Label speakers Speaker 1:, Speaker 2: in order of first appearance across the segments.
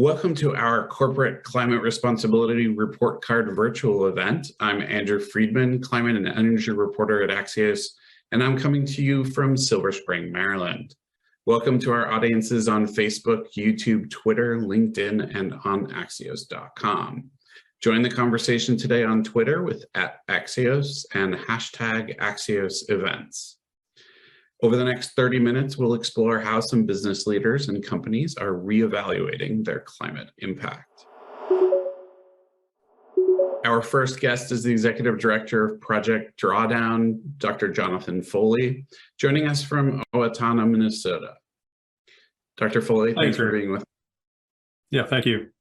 Speaker 1: Welcome to our Corporate Climate Responsibility Report Card virtual event. I'm Andrew Friedman, Climate and Energy Reporter at Axios, and I'm coming to you from Silver Spring, Maryland. Welcome to our audiences on Facebook, YouTube, Twitter, LinkedIn, and on Axios.com. Join the conversation today on Twitter with @Axios and #AxiosEvents. Over the next 30 minutes, we'll explore how some business leaders and companies are reevaluating their climate impact. Our first guest is the Executive Director of Project Drawdown, Dr. Jonathan Foley, joining us from Owatonna, Minnesota. Dr. Foley, thanks for being with us.
Speaker 2: Yeah, thank you.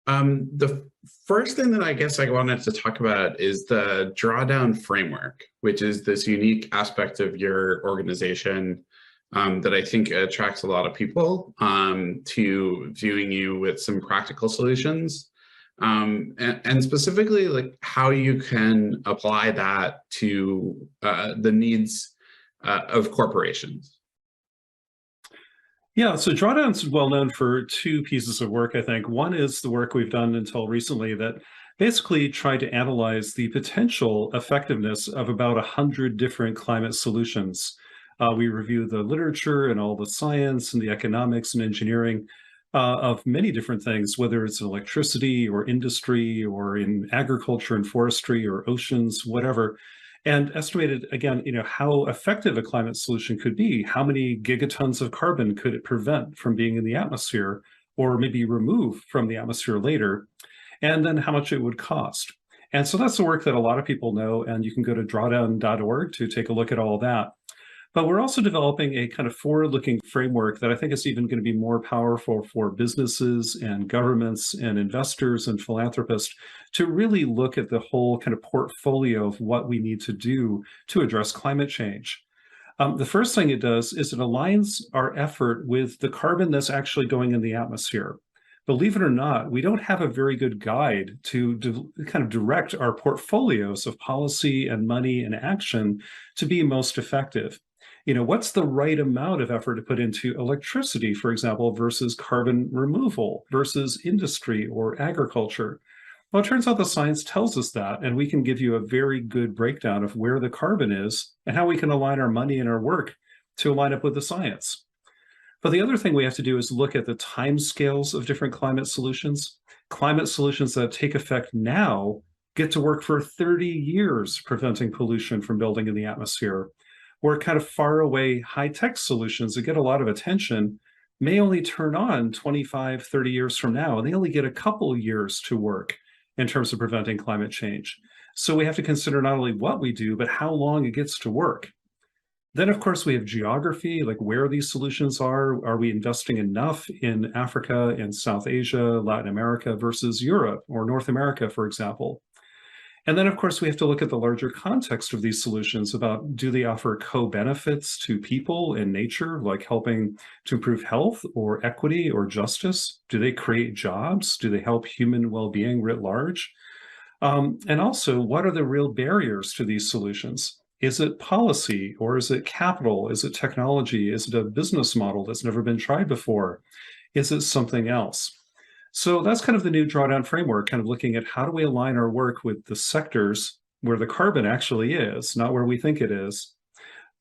Speaker 1: The first thing that I guess I wanted to talk about is the Drawdown Framework, which is this unique aspect of your organization that I think attracts a lot of people to viewing you with some practical solutions, and specifically like how you can apply that to the needs of corporations.
Speaker 2: Yeah, so Drawdown's well known for two pieces of work, I think. One is the work we've done until recently that basically tried to analyze the potential effectiveness of about 100 different climate solutions. We review the literature and all the science and the economics and engineering of many different things, whether it's in electricity or industry or in agriculture and forestry or oceans, whatever. And estimated, again, how effective a climate solution could be. How many gigatons of carbon could it prevent from being in the atmosphere or maybe remove from the atmosphere later? And then how much it would cost. And so that's the work that a lot of people know, and you can go to drawdown.org to take a look at all of that. But we're also developing a kind of forward-looking framework that I think is even going to be more powerful for businesses and governments and investors and philanthropists to really look at the whole kind of portfolio of what we need to do to address climate change. The first thing it does is it aligns our effort with the carbon that's actually going in the atmosphere. Believe it or not, we don't have a very good guide to kind of direct our portfolios of policy and money and action to be most effective. What's the right amount of effort to put into electricity, for example, versus carbon removal versus industry or agriculture? Well, it turns out the science tells us that, and we can give you a very good breakdown of where the carbon is and how we can align our money and our work to line up with the science. But the other thing we have to do is look at the timescales of different climate solutions. Climate solutions that take effect now get to work for 30 years preventing pollution from building in the atmosphere. Or kind of far away high-tech solutions that get a lot of attention may only turn on 25, 30 years from now, and they only get a couple years to work in terms of preventing climate change. So we have to consider not only what we do, but how long it gets to work. Then, of course, we have geography, like where these solutions are. Are we investing enough in Africa and South Asia, Latin America versus Europe or North America, for example? And then, of course, we have to look at the larger context of these solutions about, do they offer co-benefits to people and nature, like helping to improve health or equity or justice? Do they create jobs? Do they help human well-being writ large? And also, what are the real barriers to these solutions? Is it policy, or is it capital? Is it technology? Is it a business model that's never been tried before? Is it something else? So that's kind of the new Drawdown Framework, kind of looking at how do we align our work with the sectors where the carbon actually is, not where we think it is.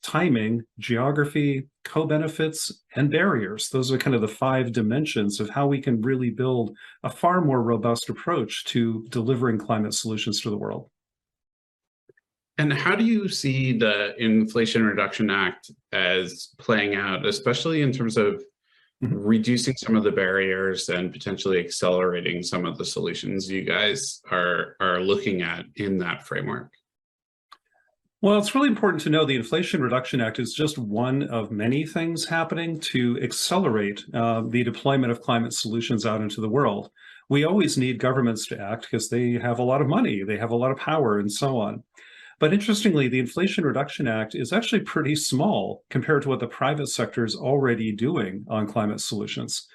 Speaker 2: Timing, geography, co-benefits, and barriers. Those are kind of the 5 dimensions of how we can really build a far more robust approach to delivering climate solutions to the world.
Speaker 1: And how do you see the Inflation Reduction Act as playing out, especially in terms of reducing some of the barriers and potentially accelerating some of the solutions you guys are looking at in that framework?
Speaker 2: Well, it's really important to know the Inflation Reduction Act is just one of many things happening to accelerate the deployment of climate solutions out into the world. We always need governments to act because they have a lot of money, they have a lot of power, and so on. But interestingly, the Inflation Reduction Act is actually pretty small compared to what the private sector is already doing on climate solutions.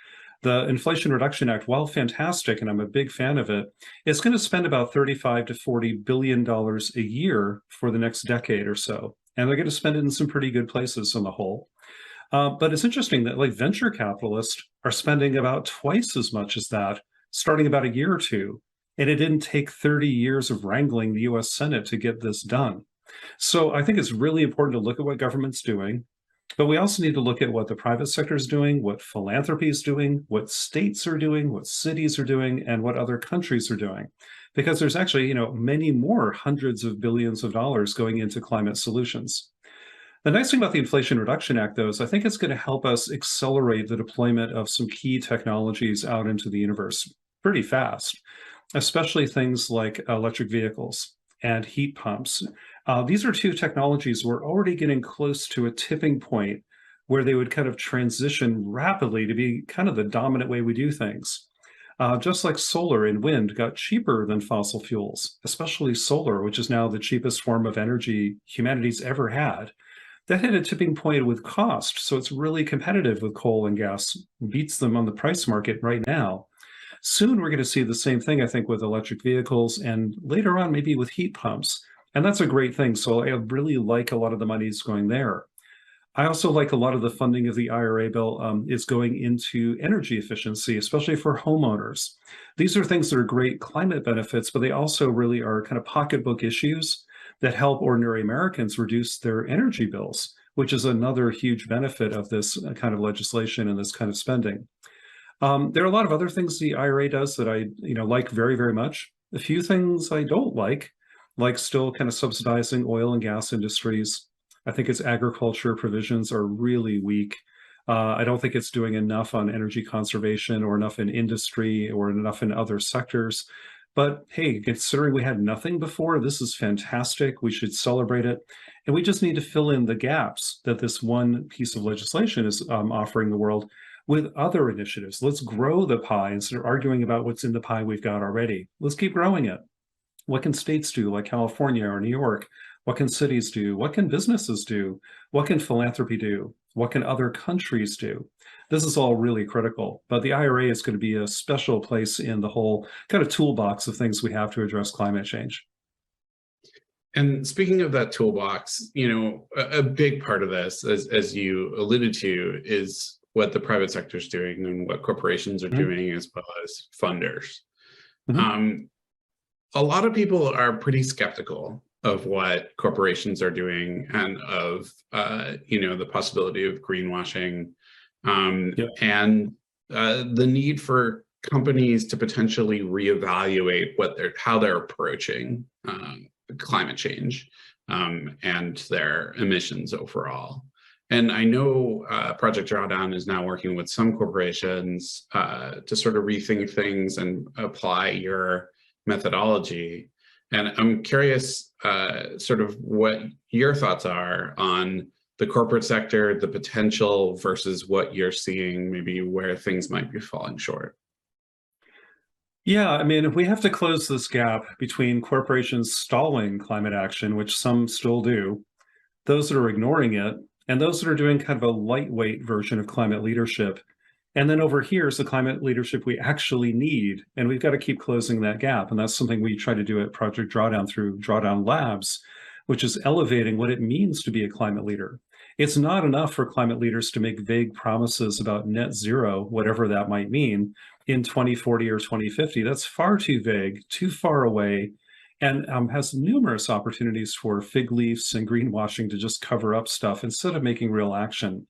Speaker 2: The Inflation Reduction Act, while fantastic, and I'm a big fan of it, is going to spend about $35 to $40 billion a year for the next decade or so. And they're going to spend it in some pretty good places on the whole. But it's interesting that like venture capitalists are spending about twice as much as that, starting about a year or two. And it didn't take 30 years of wrangling the US Senate to get this done. So I think it's really important to look at what government's doing, but we also need to look at what the private sector is doing, what philanthropy is doing, what states are doing, what cities are doing, and what other countries are doing. Because there's actually, many more hundreds of billions of dollars going into climate solutions. The nice thing about the Inflation Reduction Act, though, is I think it's going to help us accelerate the deployment of some key technologies out into the universe pretty fast, especially things like electric vehicles and heat pumps. These are two technologies we're already getting close to a tipping point where they would kind of transition rapidly to be kind of the dominant way we do things. Just like solar and wind got cheaper than fossil fuels, especially solar, which is now the cheapest form of energy humanity's ever had. That hit a tipping point with cost, so it's really competitive with coal and gas, beats them on the price market right now. Soon we're going to see the same thing, I think, with electric vehicles and later on maybe with heat pumps. And that's a great thing. So I really like a lot of the money's going there. I also like a lot of the funding of the IRA bill is going into energy efficiency, especially for homeowners. These are things that are great climate benefits, but they also really are kind of pocketbook issues that help ordinary Americans reduce their energy bills, which is another huge benefit of this kind of legislation and this kind of spending. There are a lot of other things the IRA does that I, like very, very much. A few things I don't like still kind of subsidizing oil and gas industries. I think its agriculture provisions are really weak. I don't think it's doing enough on energy conservation or enough in industry or enough in other sectors. But hey, considering we had nothing before, this is fantastic. We should celebrate it. And we just need to fill in the gaps that this one piece of legislation is offering the world with other initiatives. Let's grow the pie instead of arguing about what's in the pie we've got already. Let's keep growing it. What can states do, like California or New York? What can cities do? What can businesses do? What can philanthropy do? What can other countries do? This is all really critical, but the IRA is going to be a special place in the whole kind of toolbox of things we have to address climate change.
Speaker 1: And speaking of that toolbox, a big part of this, as you alluded to, is what the private sector is doing and what corporations are doing, as well as funders. A lot of people are pretty skeptical of what corporations are doing and of the possibility of greenwashing and the need for companies to potentially reevaluate how they're approaching climate change and their emissions overall. And I know Project Drawdown is now working with some corporations to sort of rethink things and apply your methodology. And I'm curious sort of what your thoughts are on the corporate sector, the potential versus what you're seeing, maybe where things might be falling short.
Speaker 2: Yeah, I mean, if we have to close this gap between corporations stalling climate action, which some still do, those that are ignoring it, and those that are doing kind of a lightweight version of climate leadership. And then over here is the climate leadership we actually need. And we've got to keep closing that gap. And that's something we try to do at Project Drawdown through Drawdown Labs, which is elevating what it means to be a climate leader. It's not enough for climate leaders to make vague promises about net zero, whatever that might mean, in 2040 or 2050. That's far too vague, too far away, and has numerous opportunities for fig leaves and greenwashing to just cover up stuff instead of making real action.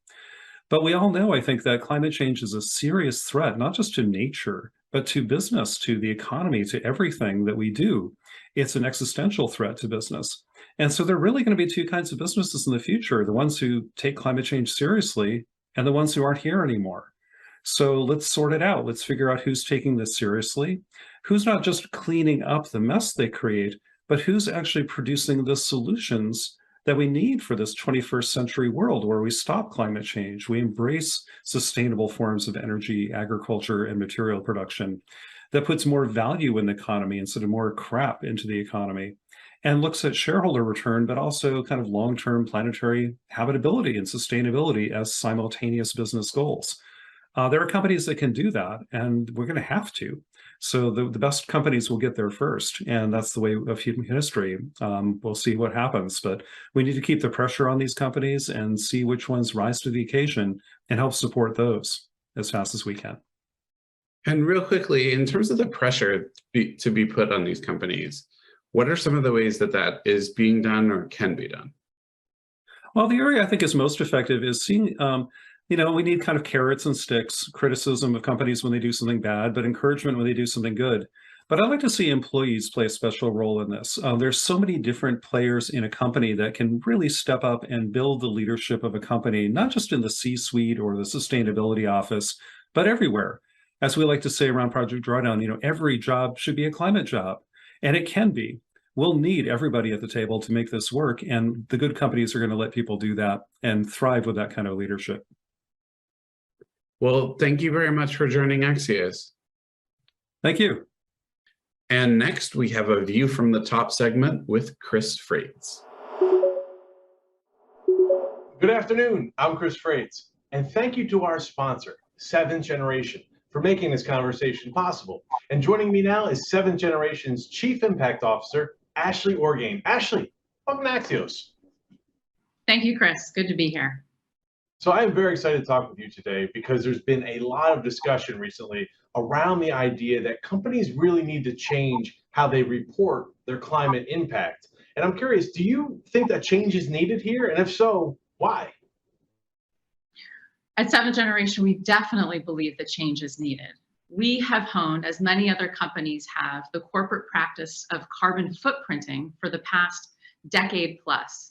Speaker 2: But we all know, I think, that climate change is a serious threat, not just to nature, but to business, to the economy, to everything that we do. It's an existential threat to business. And so there are really going to be two kinds of businesses in the future, the ones who take climate change seriously and the ones who aren't here anymore. So let's sort it out. Let's figure out who's taking this seriously, who's not just cleaning up the mess they create, but who's actually producing the solutions that we need for this 21st century world where we stop climate change, we embrace sustainable forms of energy, agriculture, and material production that puts more value in the economy instead of more crap into the economy, and looks at shareholder return, but also kind of long-term planetary habitability and sustainability as simultaneous business goals. There are companies that can do that, and we're going to have to. So the best companies will get there first, and that's the way of human history. We'll see what happens, but we need to keep the pressure on these companies and see which ones rise to the occasion and help support those as fast as we can.
Speaker 1: And real quickly, in terms of the pressure to be put on these companies, what are some of the ways that that is being done or can be done?
Speaker 2: Well, the area I think is most effective is seeing, we need kind of carrots and sticks, criticism of companies when they do something bad, but encouragement when they do something good. But I'd like to see employees play a special role in this. There's so many different players in a company that can really step up and build the leadership of a company, not just in the C-suite or the sustainability office, but everywhere. As we like to say around Project Drawdown, every job should be a climate job, and it can be. We'll need everybody at the table to make this work, and the good companies are going to let people do that and thrive with that kind of leadership.
Speaker 1: Well, thank you very much for joining Axios.
Speaker 2: Thank you.
Speaker 1: And next, we have a view from the top segment with Chris Freites.
Speaker 3: Good afternoon, I'm Chris Freites, and thank you to our sponsor, Seventh Generation, for making this conversation possible. And joining me now is Seventh Generation's Chief Impact Officer, Ashley Orgain. Ashley, welcome to Axios.
Speaker 4: Thank you, Chris. Good to be here.
Speaker 3: So I am very excited to talk with you today because there's been a lot of discussion recently around the idea that companies really need to change how they report their climate impact. And I'm curious, do you think that change is needed here? And if so, why?
Speaker 4: At Seventh Generation, we definitely believe that change is needed. We have honed, as many other companies have, the corporate practice of carbon footprinting for the past decade plus.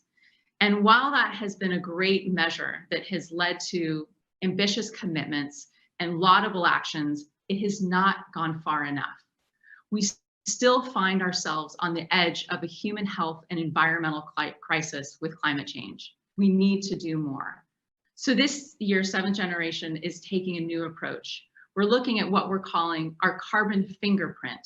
Speaker 4: And while that has been a great measure that has led to ambitious commitments and laudable actions, it has not gone far enough. We still find ourselves on the edge of a human health and environmental crisis with climate change. We need to do more. So this year, Seventh Generation is taking a new approach. We're looking at what we're calling our carbon fingerprint.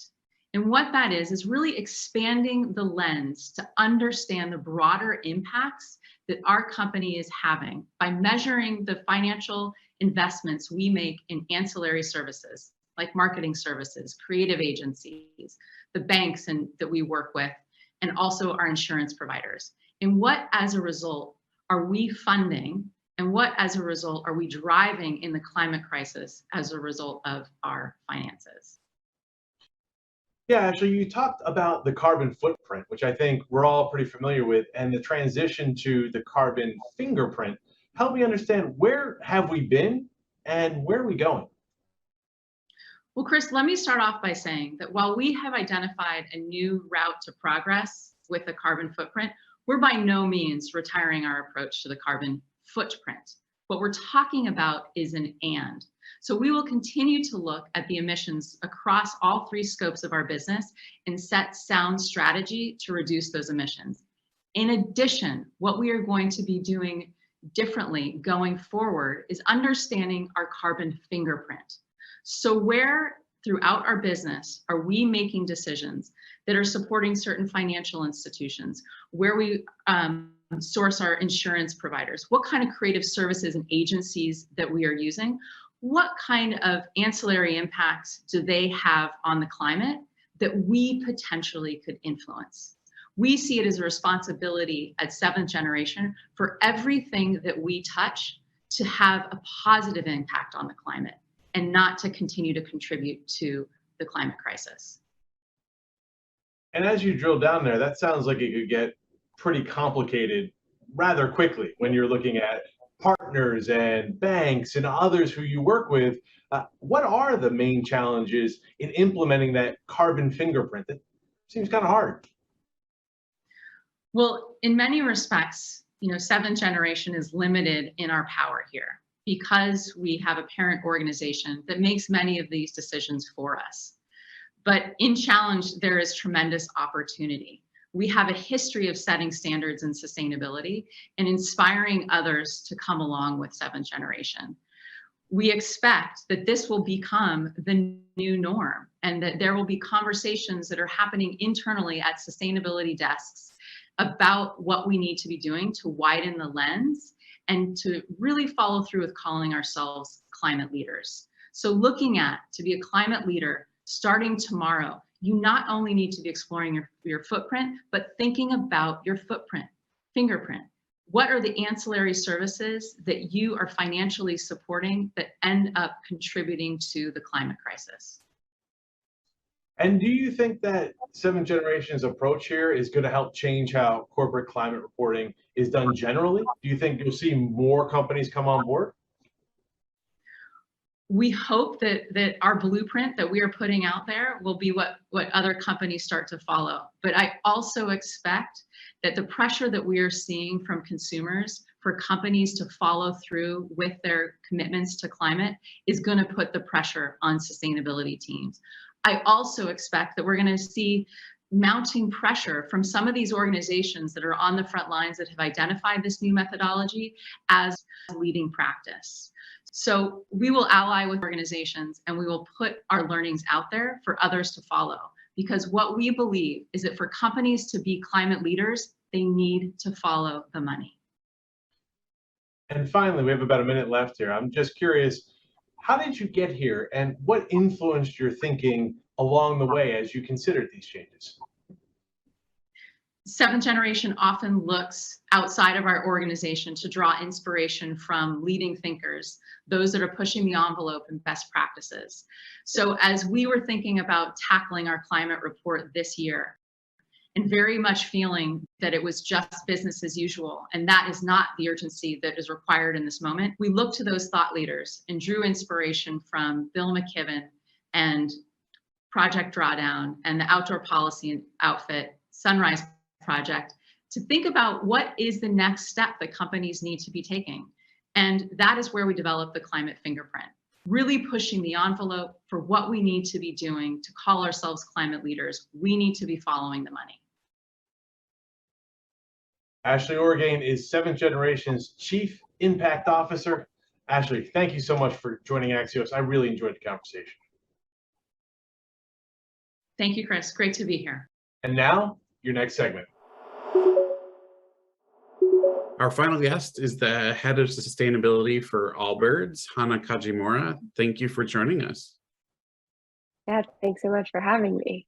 Speaker 4: And what that is really expanding the lens to understand the broader impacts that our company is having by measuring the financial investments we make in ancillary services, like marketing services, creative agencies, the banks that we work with, and also our insurance providers. And what, as a result, are we funding, and what, as a result, are we driving in the climate crisis as a result of our finances?
Speaker 3: Yeah, actually, you talked about the carbon footprint, which I think we're all pretty familiar with, and the transition to the carbon fingerprint. Help me understand, where have we been and where are we going?
Speaker 4: Well, Chris, let me start off by saying that while we have identified a new route to progress with the carbon footprint, we're by no means retiring our approach to the carbon footprint. What we're talking about is an and. So we will continue to look at the emissions across all three scopes of our business and set sound strategy to reduce those emissions. In addition, what we are going to be doing differently going forward is understanding our carbon fingerprint. So where throughout our business are we making decisions that are supporting certain financial institutions, where we source our insurance providers, what kind of creative services and agencies that we are using, what kind of ancillary impacts do they have on the climate that we potentially could influence? We see it as a responsibility at Seventh Generation for everything that we touch to have a positive impact on the climate and not to continue to contribute to the climate crisis.
Speaker 3: And as you drill down there, that sounds like it could get pretty complicated rather quickly when you're looking at partners and banks and others who you work with. What are the main challenges in implementing that carbon fingerprint? That seems kind of hard.
Speaker 4: Well, in many respects, Seventh Generation is limited in our power here because we have a parent organization that makes many of these decisions for us. But in challenge, there is tremendous opportunity. We have a history of setting standards in sustainability and inspiring others to come along with Seventh Generation. We expect that this will become the new norm and that there will be conversations that are happening internally at sustainability desks about what we need to be doing to widen the lens and to really follow through with calling ourselves climate leaders. So looking at, to be a climate leader, starting tomorrow, you not only need to be exploring your footprint, but thinking about your footprint, Fingerprint. What are the ancillary services that you are financially supporting that end up contributing to the climate crisis?
Speaker 3: And do you think that Seventh Generation's approach here is going to help change how corporate climate reporting is done generally? Do you think you'll see more companies come on board?
Speaker 4: We hope that our blueprint that we are putting out there will be what other companies start to follow. But I also expect that the pressure that we are seeing from consumers for companies to follow through with their commitments to climate is going to put the pressure on sustainability teams. I also expect that we're going to see mounting pressure from some of these organizations that are on the front lines that have identified this new methodology as leading practice. So we will ally with organizations and we will put our learnings out there for others to follow. Because what we believe is that for companies to be climate leaders, they need to follow the money.
Speaker 3: And finally, we have about a minute left here. I'm just curious, how did you get here and what influenced your thinking along the way as you considered these changes?
Speaker 4: Seventh Generation often looks outside of our organization to draw inspiration from leading thinkers, those that are pushing the envelope and best practices. So as we were thinking about tackling our climate report this year, and very much feeling that it was just business as usual, and that is not the urgency that is required in this moment, we looked to those thought leaders and drew inspiration from Bill McKibben and Project Drawdown and the outdoor policy outfit, Sunrise Project, to think about what is the next step that companies need to be taking. And that is where we developed the climate fingerprint, really pushing the envelope for what we need to be doing to call ourselves climate leaders. We need to be following the money.
Speaker 3: Ashley Orgain is Seventh Generation's Chief Impact Officer. Ashley, thank you so much for joining Axios. I really enjoyed the conversation.
Speaker 4: Thank you, Chris. Great to be here.
Speaker 3: And now, your next segment.
Speaker 1: Our final guest is the head of sustainability for Allbirds, Hana Kajimura. Thank you for joining us.
Speaker 5: Yeah, thanks so much for having me.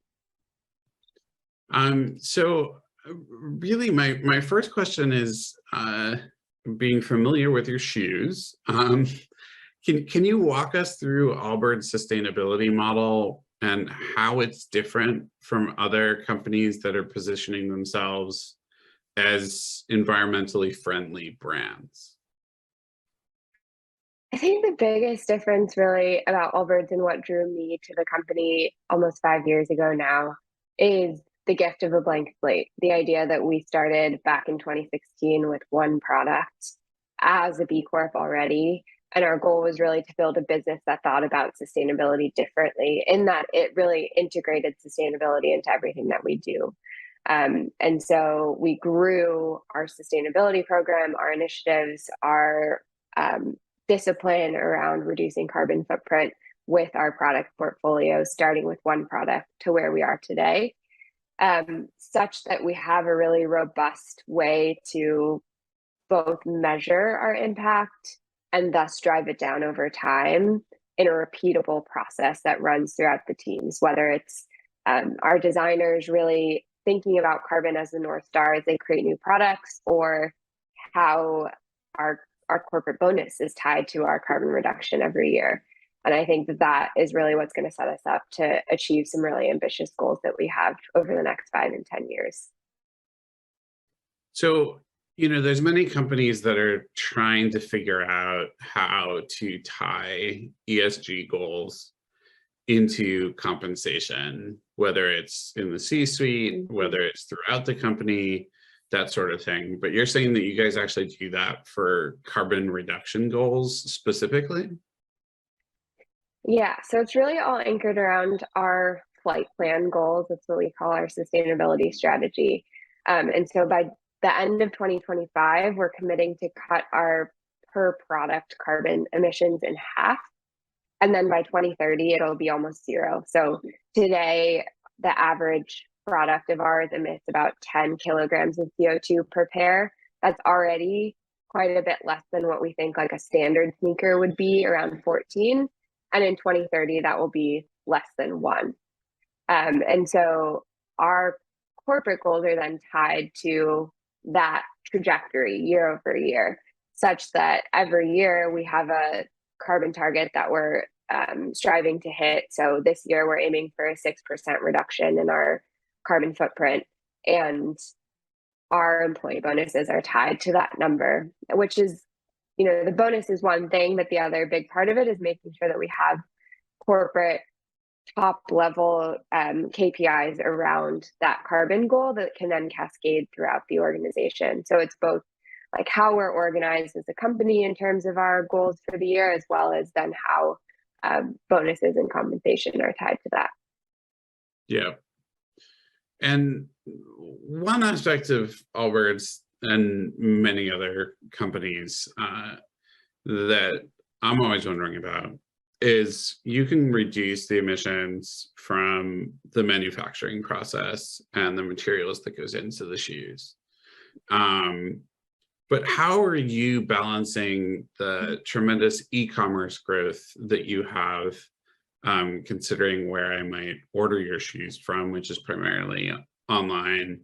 Speaker 1: So really my first question is, being familiar with your shoes, can you walk us through Allbirds' sustainability model and how it's different from other companies that are positioning themselves as environmentally friendly brands?
Speaker 5: I think the biggest difference really about Allbirds and what drew me to the company almost 5 years ago now is the gift of a blank slate. The idea that we started back in 2016 with one product as a B Corp already. And our goal was really to build a business that thought about sustainability differently, in that it really integrated sustainability into everything that we do. And so we grew our sustainability program, our initiatives, our discipline around reducing carbon footprint with our product portfolio, starting with one product to where we are today, such that we have a really robust way to both measure our impact and thus drive it down over time in a repeatable process that runs throughout the teams, whether it's our designers really thinking about carbon as the North Star as they create new products, or how our corporate bonus is tied to our carbon reduction every year. And I think that is really what's going to set us up to achieve some really ambitious goals that we have over the next 5 and 10 years.
Speaker 1: So, there's many companies that are trying to figure out how to tie ESG goals into compensation, whether it's in the C-suite, whether it's throughout the company, that sort of thing. But you're saying that you guys actually do that for carbon reduction goals specifically?
Speaker 5: Yeah, so it's really all anchored around our flight plan goals. That's what we call our sustainability strategy. And so by the end of 2025, we're committing to cut our per product carbon emissions in half. And then by 2030, it'll be almost zero. So today, the average product of ours emits about 10 kilograms of CO2 per pair. That's already quite a bit less than what we think like a standard sneaker would be, around 14. And in 2030, that will be less than 1. And so our corporate goals are then tied to that trajectory year over year, such that every year we have a carbon target that we're striving to hit. So this year we're aiming for a 6% reduction in our carbon footprint, and our employee bonuses are tied to that number, which is, the bonus is one thing, but the other big part of it is making sure that we have corporate top level KPIs around that carbon goal that can then cascade throughout the organization. So it's both like how we're organized as a company in terms of our goals for the year, as well as then how bonuses and compensation are tied to that.
Speaker 1: Yeah. And one aspect of Allbirds and many other companies that I'm always wondering about is you can reduce the emissions from the manufacturing process and the materials that goes into the shoes. But how are you balancing the tremendous e-commerce growth that you have, considering where I might order your shoes from, which is primarily online,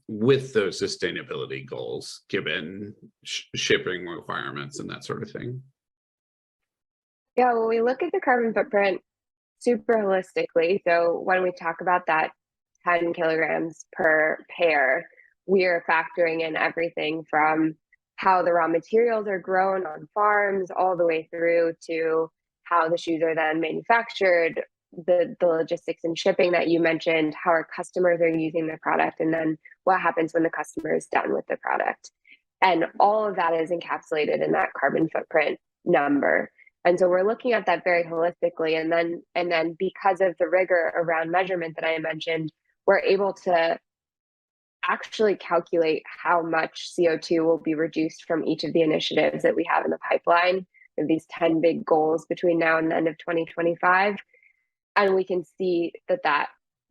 Speaker 1: with those sustainability goals, given shipping requirements and that sort of thing?
Speaker 5: Yeah, well, we look at the carbon footprint super holistically. So when we talk about that 10 kilograms per pair, we are factoring in everything from how the raw materials are grown on farms all the way through to how the shoes are then manufactured, the logistics and shipping that you mentioned, how our customers are using the product, and then what happens when the customer is done with the product. And all of that is encapsulated in that carbon footprint number. And so we're looking at that very holistically. And then because of the rigor around measurement that I mentioned, we're able to actually calculate how much CO2 will be reduced from each of the initiatives that we have in the pipeline. We have these 10 big goals between now and the end of 2025. And we can see that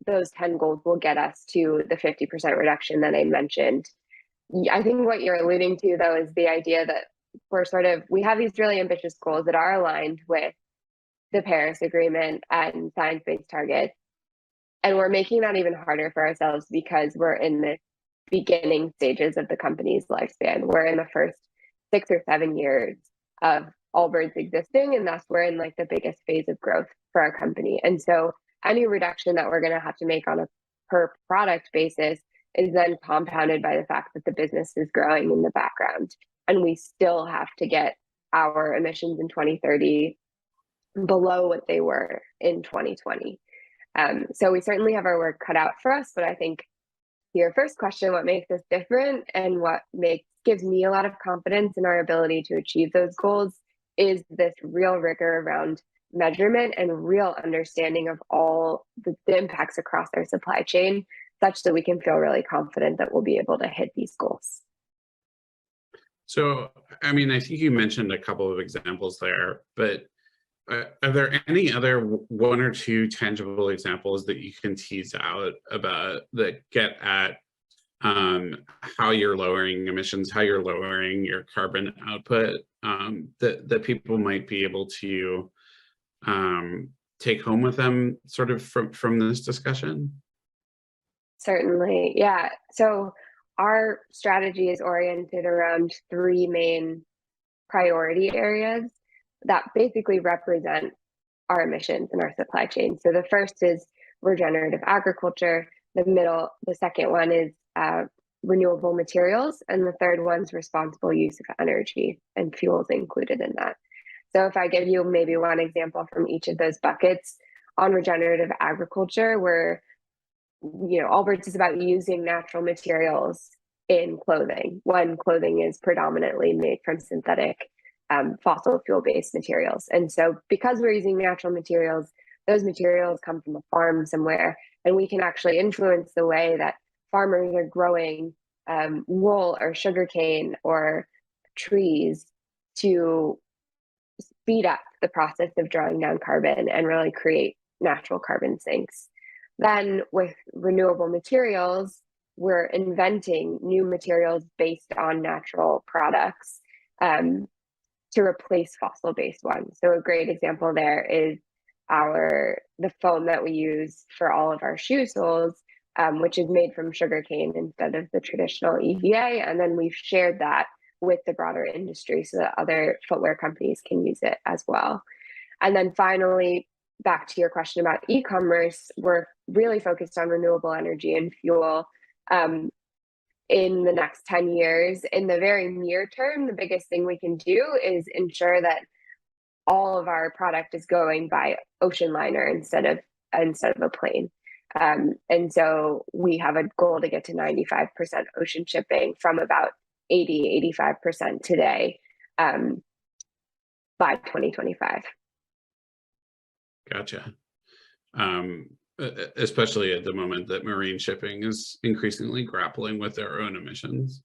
Speaker 5: those 10 goals will get us to the 50% reduction that I mentioned. I think what you're alluding to, though, is the idea that we have these really ambitious goals that are aligned with the Paris Agreement and science-based targets. And we're making that even harder for ourselves because we're in the beginning stages of the company's lifespan. We're in the first 6 or 7 years of Allbirds existing, and thus we're in like the biggest phase of growth for our company. And so any reduction that we're going to have to make on a per product basis is then compounded by the fact that the business is growing in the background. And we still have to get our emissions in 2030 below what they were in 2020. So we certainly have our work cut out for us, but I think your first question, what makes us different and what gives me a lot of confidence in our ability to achieve those goals is this real rigor around measurement and real understanding of all the impacts across our supply chain, such that we can feel really confident that we'll be able to hit these goals.
Speaker 1: So, I mean, I think you mentioned a couple of examples there, but are there any other 1 or 2 tangible examples that you can tease out about that get at how you're lowering emissions, how you're lowering your carbon output, that people might be able to take home with them sort of from this discussion?
Speaker 5: Certainly, yeah. So our strategy is oriented around 3 main priority areas that basically represent our emissions in our supply chain. So the first is regenerative agriculture. The second one is renewable materials, and the third one's responsible use of energy, and fuels included in that. So if I give you maybe one example from each of those buckets, on regenerative agriculture, where Allbirds is about using natural materials in clothing when clothing is predominantly made from synthetic fossil fuel-based materials. And so because we're using natural materials, those materials come from a farm somewhere, and we can actually influence the way that farmers are growing wool or sugarcane or trees to speed up the process of drawing down carbon and really create natural carbon sinks. Then with renewable materials, we're inventing new materials based on natural products to replace fossil-based ones. So a great example there is the foam that we use for all of our shoe soles, which is made from sugarcane instead of the traditional EVA. And then we've shared that with the broader industry so that other footwear companies can use it as well. And then finally, back to your question about e-commerce, we're really focused on renewable energy and fuel. In the next 10 years, in the very near term, the biggest thing we can do is ensure that all of our product is going by ocean liner instead of a plane. And so we have a goal to get to 95% ocean shipping from about 85% today by 2025.
Speaker 1: Gotcha. Especially at the moment that marine shipping is increasingly grappling with their own emissions.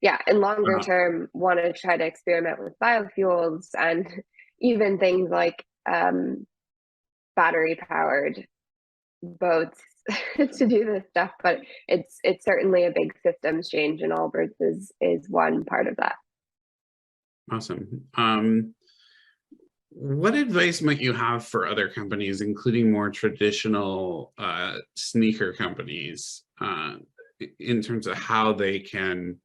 Speaker 5: Yeah, and longer term, want to try to experiment with biofuels and even things like battery-powered boats to do this stuff. But it's certainly a big systems change, and Allbirds is one part of that.
Speaker 1: Awesome. What advice might you have for other companies, including more traditional sneaker companies, in terms of how they can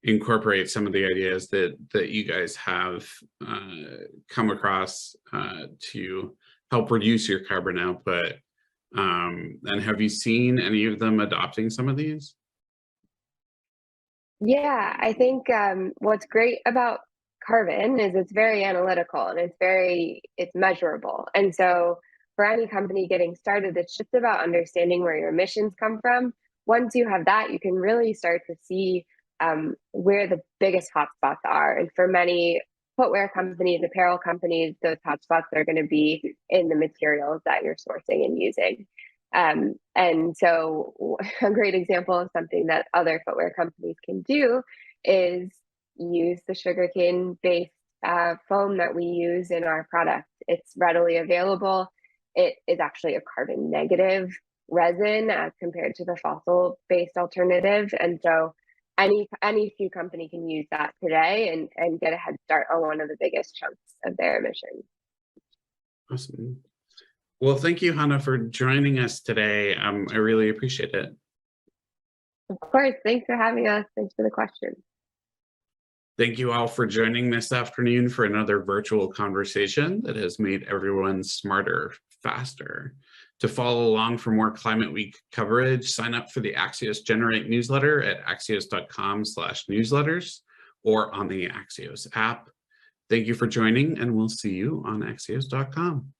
Speaker 1: incorporate some of the ideas that you guys have come across to help reduce your carbon output? And have you seen any of them adopting some of these?
Speaker 5: Yeah, I think what's great about carbon is it's very analytical and it's measurable. And so for any company getting started, it's just about understanding where your emissions come from. Once you have that, you can really start to see where the biggest hotspots are. And for many footwear companies, apparel companies, those hotspots are going to be in the materials that you're sourcing and using. And so a great example of something that other footwear companies can do is use the sugarcane-based foam that we use in our product. It's readily available. It is actually a carbon negative resin as compared to the fossil-based alternative. And so any shoe company can use that today and get a head start on one of the biggest chunks of their emissions.
Speaker 1: Awesome. Well, thank you, Hana, for joining us today. I really appreciate it.
Speaker 5: Of course. Thanks for having us. Thanks for the question.
Speaker 1: Thank you all for joining this afternoon for another virtual conversation that has made everyone smarter, faster. To follow along for more Climate Week coverage, sign up for the Axios Generate newsletter at axios.com/newsletters or on the Axios app. Thank you for joining, and we'll see you on axios.com.